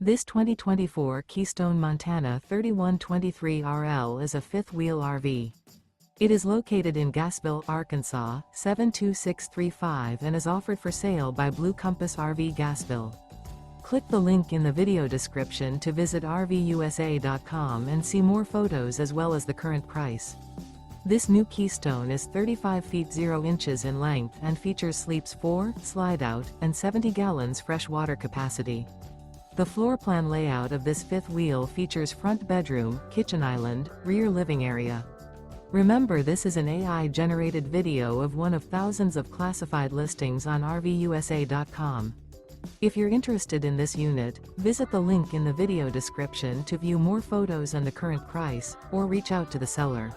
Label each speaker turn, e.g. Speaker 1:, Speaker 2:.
Speaker 1: This 2024 Keystone Montana 3123RL is a fifth-wheel RV. It is located in Gassville, Arkansas, 72635 and is offered for sale by Blue Compass RV Gassville. Click the link in the video description to visit RVUSA.com and see more photos as well as the current price. This new Keystone is 35 feet 0 inches in length and features sleeps 4, slide-out, and 70 gallons fresh water capacity. The floor plan layout of this fifth wheel features front bedroom, kitchen island, rear living area. Remember, this is an AI-generated video of one of thousands of classified listings on RVUSA.com. If you're interested in this unit, visit the link in the video description to view more photos and the current price, or reach out to the seller.